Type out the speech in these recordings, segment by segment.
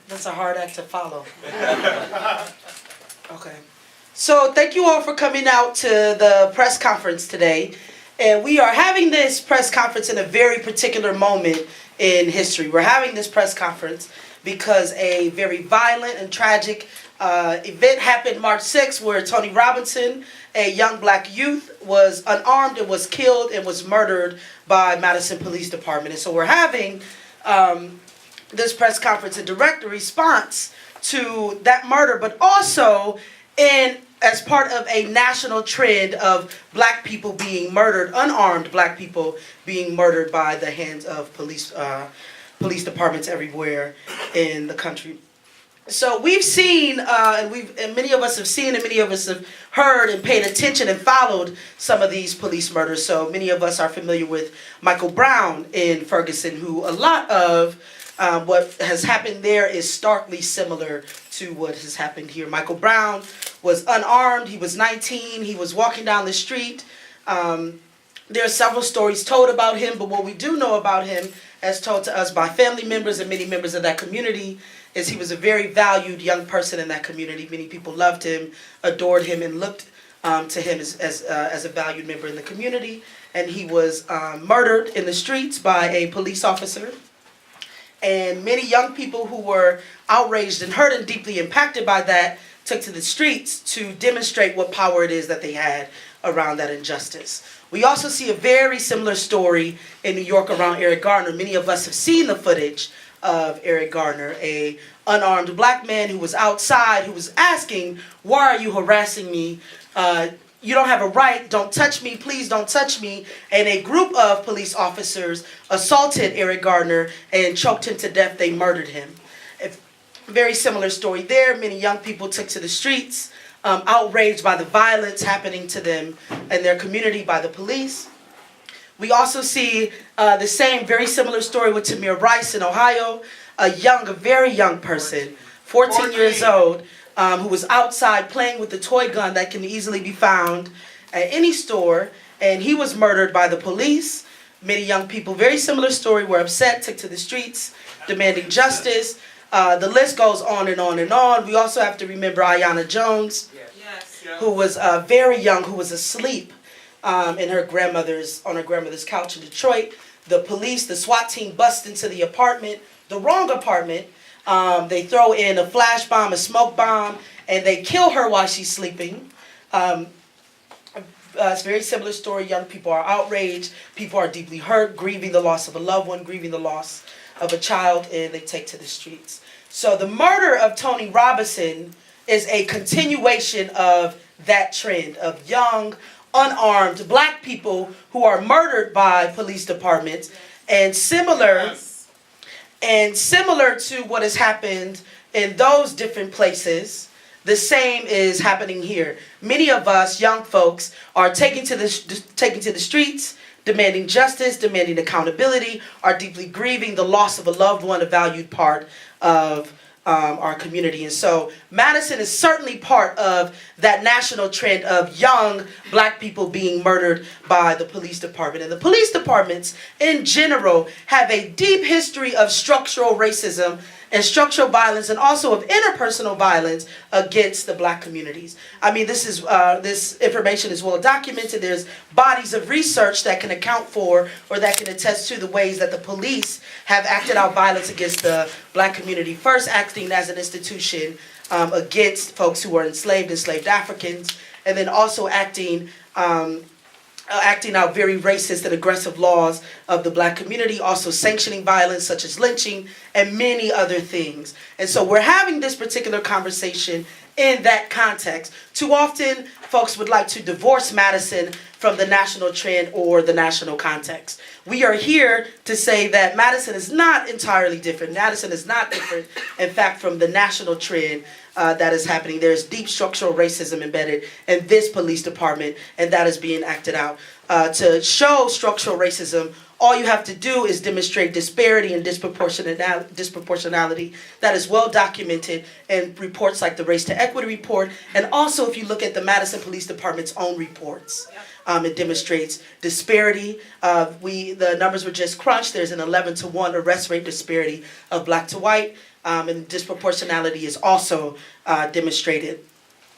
That's a hard act to follow. Okay. So thank you all for coming out to the press conference today. And we are having this press conference in a very particular moment in history. We're having this press conference because a very violent and tragic event happened March 6th where Tony Robinson, a young black youth, was unarmed and was killed and was murdered by Madison Police Department. And so we're having this press conference in direct response to that murder, but also as part of a national trend of black people being murdered, unarmed black people being murdered by the hands of police departments everywhere in the country. So we've seen, and many of us have seen, and many of us have heard and paid attention and followed some of these police murders. So many of us are familiar with Michael Brown in Ferguson, who a lot of what has happened there is starkly similar to what has happened here. Michael Brown was unarmed. He was 19. He was walking down the street. There are several stories told about him, but what we do know about him, as told to us by family members and many members of that community, is he was a very valued young person in that community. Many people loved him, adored him, and looked to him as a valued member in the community. And he was murdered in the streets by a police officer. And many young people who were outraged and hurt and deeply impacted by that took to the streets to demonstrate what power it is that they had around that injustice. We also see a very similar story in New York around Eric Garner. Many of us have seen the footage of Eric Garner, a unarmed black man who was outside, who was asking, "Why are you harassing me? You don't have a right, don't touch me, please don't touch me." And a group of police officers assaulted Eric Garner and choked him to death. They murdered him. A very similar story there. Many young people took to the streets, outraged by the violence happening to them and their community by the police. We also see the same very similar story with Tamir Rice in Ohio, a very young person, 14 years old, who was outside playing with the toy gun that can easily be found at any store, and he was murdered by the police. Many young people, very similar story, were upset, took to the streets, demanding justice. The list goes on and on and on. We also have to remember Aiyana Jones, who was very young, who was asleep on her grandmother's couch in Detroit. The police, the SWAT team, bust into the apartment, the wrong apartment. They throw in a flash bomb, a smoke bomb, and they kill her while she's sleeping. It's a very similar story. Young people are outraged. People are deeply hurt, grieving the loss of a loved one, grieving the loss of a child, and they take to the streets. So the murder of Tony Robinson is a continuation of that trend of young, unarmed black people who are murdered by police departments, and similar to what has happened in those different places, the same is happening here. Many of us young folks are taking to the streets, demanding justice, demanding accountability, are deeply grieving the loss of a loved one, a valued part of our community. And so Madison is certainly part of that national trend of young black people being murdered by the police department. And the police departments in general have a deep history of structural racism and structural violence, and also of interpersonal violence against the black communities. I mean, this information is well documented. There's bodies of research that can account for or that can attest to the ways that the police have acted out violence against the black community. First, acting as an institution against folks who were enslaved Africans, and then also acting out very racist and aggressive laws of the black community, also sanctioning violence such as lynching and many other things. And so we're having this particular conversation in that context. Too often, folks would like to divorce Madison from the national trend or the national context. We are here to say that Madison is not entirely different. Madison is not different, in fact, from the national trend that is happening. There's deep structural racism embedded in this police department, and that is being acted out. To show structural racism, all you have to do is demonstrate disparity and disproportionality that is well documented in reports like the Race to Equity report, and also if you look at the Madison Police Department's own reports. It demonstrates disparity. The numbers were just crunched. There's an 11-to-1 arrest rate disparity of black to white. and disproportionality is also demonstrated.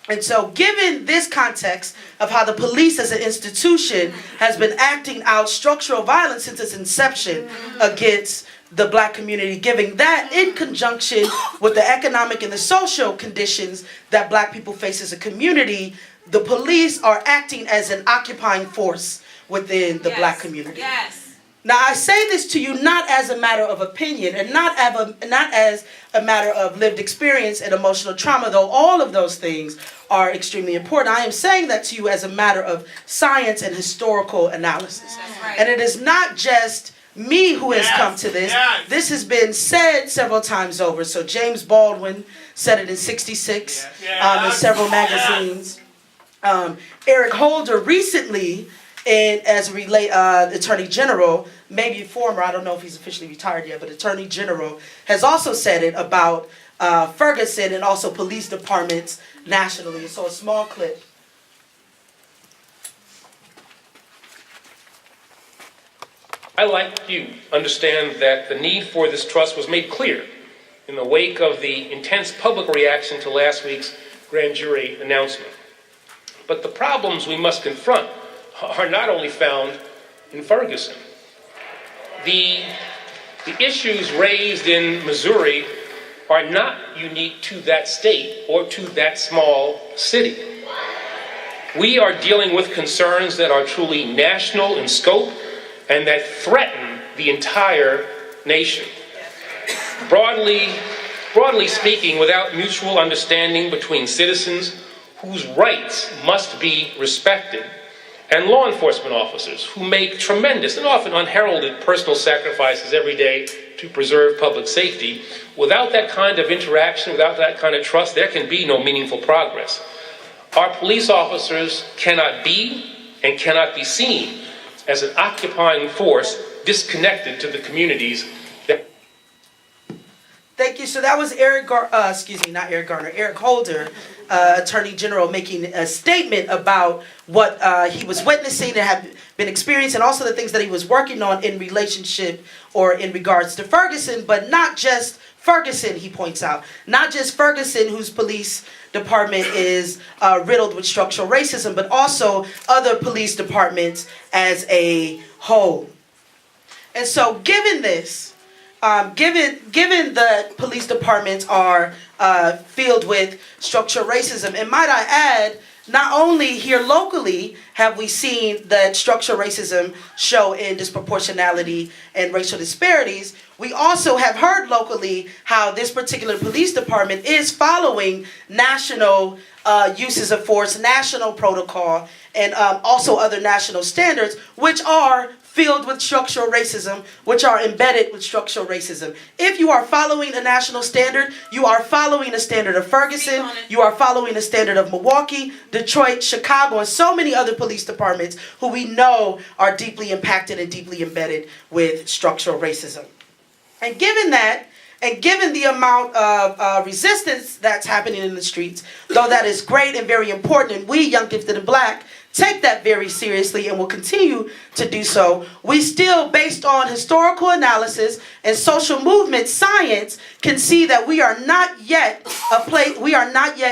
And so given this context of how the police as an institution has been acting out structural violence since its inception against the black community, giving that in conjunction with the economic and the social conditions that black people face as a community, the police are acting as an occupying force within the black community. Yes. Now I say this to you not as a matter of opinion and not as a matter of lived experience and emotional trauma, though all of those things are extremely important. I am saying that to you as a matter of science and historical analysis. That's right. And it is not just me who has come to this. This has been said several times over. So James Baldwin said it in '66 in several magazines. Eric Holder recently, and as Attorney General, maybe former, I don't know if he's officially retired yet, but Attorney General has also said it about Ferguson and also police departments nationally. So a small clip. I, like you, understand that the need for this trust was made clear in the wake of the intense public reaction to last week's grand jury announcement. But the problems we must confront are not only found in Ferguson. The issues raised in Missouri are not unique to that state or to that small city. We are dealing with concerns that are truly national in scope and that threaten the entire nation. Broadly speaking, without mutual understanding between citizens whose rights must be respected, and law enforcement officers who make tremendous and often unheralded personal sacrifices every day to preserve public safety, without that kind of interaction, without that kind of trust, there can be no meaningful progress. Our police officers cannot be and cannot be seen as an occupying force disconnected to the communities that... Thank you. So that was Eric Holder, Attorney General, making a statement about what he was witnessing and had been experiencing, and also the things that he was working on in relationship or in regards to Ferguson, but not just Ferguson, he points out. Not just Ferguson, whose police department is riddled with structural racism, but also other police departments as a whole. And so given this, given that police departments are filled with structural racism, and might I add, not only here locally have we seen that structural racism show in disproportionality and racial disparities, we also have heard locally how this particular police department is following national uses of force, national protocol, and also other national standards, which are filled with structural racism, which are embedded with structural racism. If you are following a national standard, you are following a standard of Ferguson, you are following a standard of Milwaukee, Detroit, Chicago, and so many other police departments who we know are deeply impacted and deeply embedded with structural racism. And given that, and given the amount of resistance that's happening in the streets, though that is great and very important, and we, Young, Gifted, and Black, take that very seriously and will continue to do so, we still, based on historical analysis and social movement science, can see that we are not yet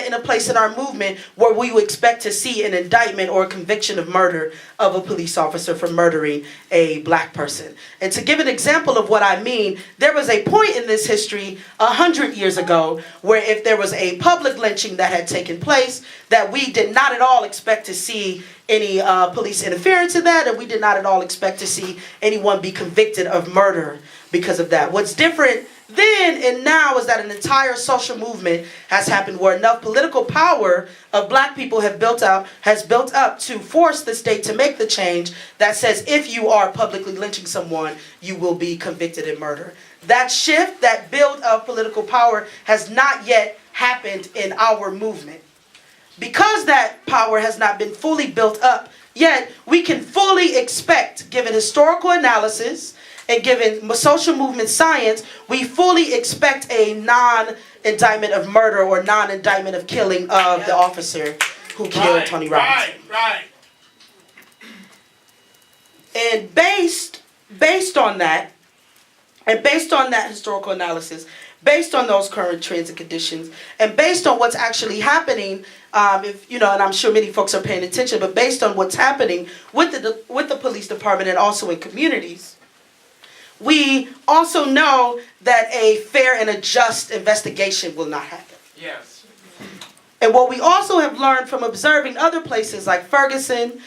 in a place in our movement where we would expect to see an indictment or a conviction of murder of a police officer for murdering a black person. And to give an example of what I mean, there was a point in this history 100 years ago where if there was a public lynching that had taken place, that we did not at all expect to see any police interference in that, and we did not at all expect to see anyone be convicted of murder because of that. What's different then and now is that an entire social movement has happened where enough political power of black people has built up to force the state to make the change that says if you are publicly lynching someone, you will be convicted in murder. That shift, that build of political power has not yet happened in our movement. Because that power has not been fully built up yet, we can fully expect, given historical analysis and given social movement science, we fully expect a non-indictment of murder or non-indictment of killing of the officer who killed Tony Robinson. Right. And based on that, and based on that historical analysis, based on those current trends and conditions, and based on what's actually happening, if you know, and I'm sure many folks are paying attention, but based on what's happening with the police department and also in communities, we also know that a fair and a just investigation will not happen. Yes. And what we also have learned from observing other places like Ferguson,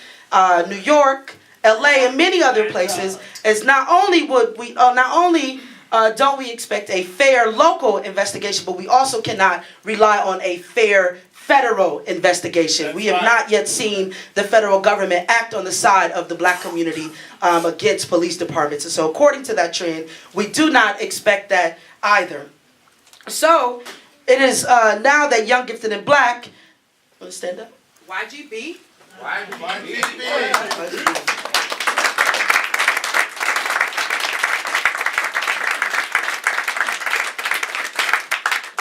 New York, LA, and many other places is not only don't we expect a fair local investigation, but we also cannot rely on a fair federal investigation. We have not yet seen the federal government act on the side of the black community against police departments. And so according to that trend, we do not expect that either. So it is now that Young, Gifted, and Black, want to stand up? YGB.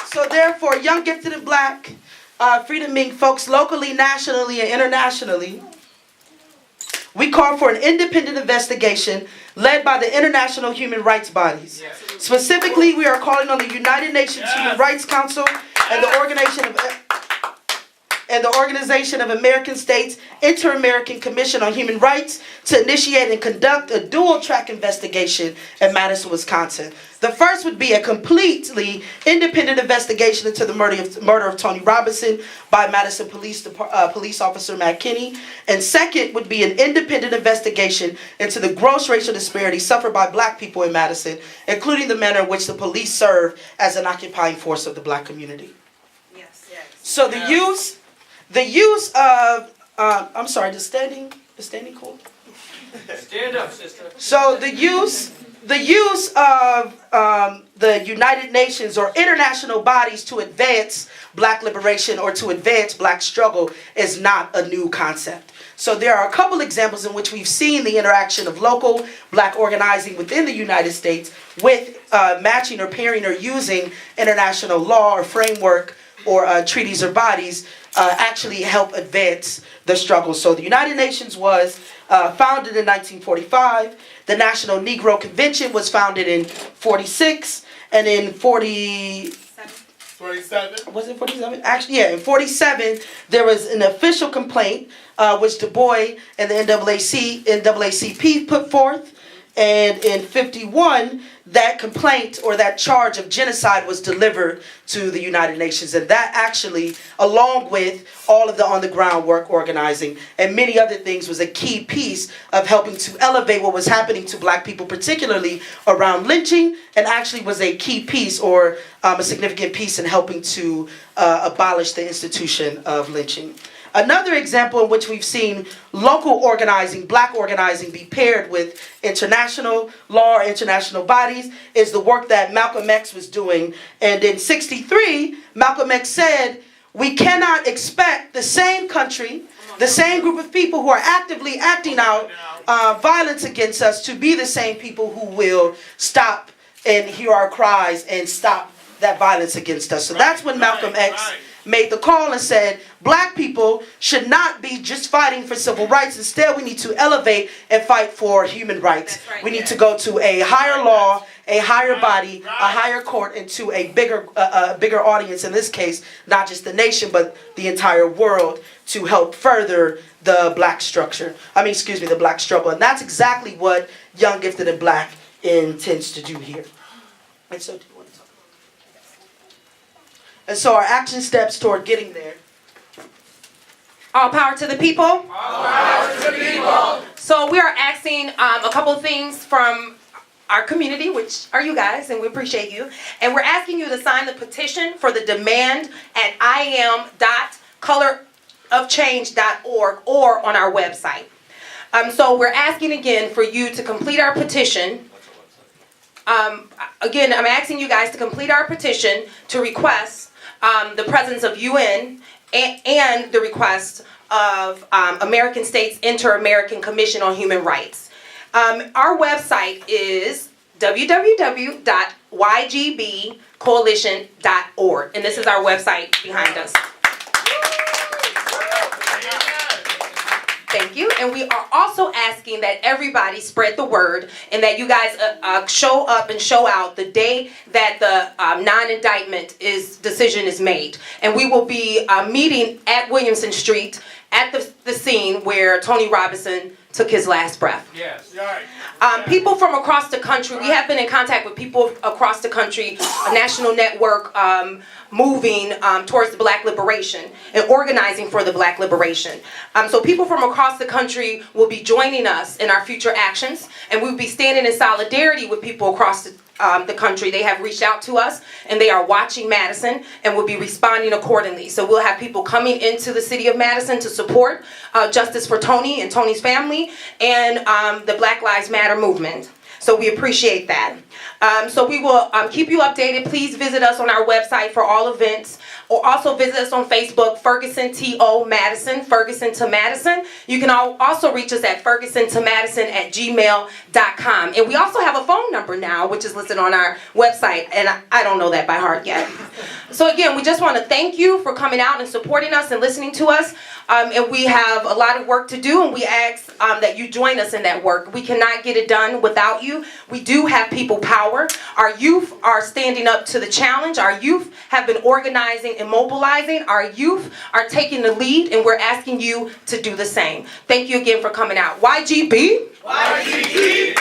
So therefore, Young, Gifted, and Black, Freedom Inc. folks locally, nationally, and internationally, we call for an independent investigation led by the international human rights bodies. Yes. Specifically, we are calling on the United Nations Human Rights Council and the Organization of American States Inter-American Commission on Human Rights to initiate and conduct a dual-track investigation in Madison, Wisconsin. The first would be a completely independent investigation into the murder of Tony Robinson by Madison Police Officer Matt Kinney. And second would be an independent investigation into the gross racial disparity suffered by black people in Madison, including the manner in which the police serve as an occupying force of the black community. Yes. So the use of, I'm sorry, the standing cool? Stand up, sister. So the use of the United Nations or international bodies to advance black liberation or to advance black struggle is not a new concept. So there are a couple examples in which we've seen the interaction of local black organizing within the United States with matching or pairing or using international law or framework or treaties or bodies actually help advance the struggle. So the United Nations was founded in 1945. The National Negro Convention was founded in 46. And in 47? Was it 47? Actually, yeah, in 47, there was an official complaint which Du Bois and the NAACP put forth. And in 51, that complaint or that charge of genocide was delivered to the United Nations. And that actually, along with all of the on-the-ground work organizing and many other things, was a key piece of helping to elevate what was happening to black people, particularly around lynching, and actually was a key piece or a significant piece in helping to abolish the institution of lynching. Another example in which we've seen local organizing, black organizing, be paired with international law or international bodies is the work that Malcolm X was doing. And in '63, Malcolm X said, we cannot expect the same country, the same group of people who are actively acting out violence against us to be the same people who will stop and hear our cries and stop that violence against us. So that's when Malcolm X made the call and said, black people should not be just fighting for civil rights. Instead, we need to elevate and fight for human rights. We need to go to a higher law, a higher body, a higher court, and to a bigger audience, in this case, not just the nation, but the entire world, to help further the black struggle. And that's exactly what Young, Gifted, and Black intends to do here. And so, our action steps toward getting there. All power to the people. All power to the people. So we are asking a couple of things from our community, which are you guys, and we appreciate you. And we're asking you to sign the petition for the demand at iam.colorofchange.org or on our website. So we're asking again for you to complete our petition. Again, I'm asking you guys to complete our petition to request the presence of UN and the request of American States Inter-American Commission on Human Rights. Our website is www.ygbcoalition.org, and this is our website behind us. Thank you. And we are also asking that everybody spread the word and that you guys show up and show out the day that the non-indictment decision is made. And we will be meeting at Williamson Street at the scene where Tony Robinson took his last breath. Yes. People from across the country, we have been in contact with people across the country, a national network moving towards the Black liberation and organizing for the Black liberation. So people from across the country will be joining us in our future actions, and we'll be standing in solidarity with people across the country. They have reached out to us and they are watching Madison and will be responding accordingly. So we'll have people coming into the city of Madison to support justice for Tony and Tony's family and the Black Lives Matter movement. So we appreciate that. So we will keep you updated. Please visit us on our website for all events, or also visit us on Facebook, Ferguson TO Madison, Ferguson to Madison. You can also reach us at fergusontomadison@gmail.com. And we also have a phone number now, which is listed on our website, and I don't know that by heart yet. So again, we just want to thank you for coming out and supporting us and listening to us. And we have a lot of work to do, and we ask that you join us in that work. We cannot get it done without you. We do have people power. Our youth are standing up to the challenge. Our youth have been organizing and mobilizing. Our youth are taking the lead, and we're asking you to do the same. Thank you again for coming out. YGB. YGB.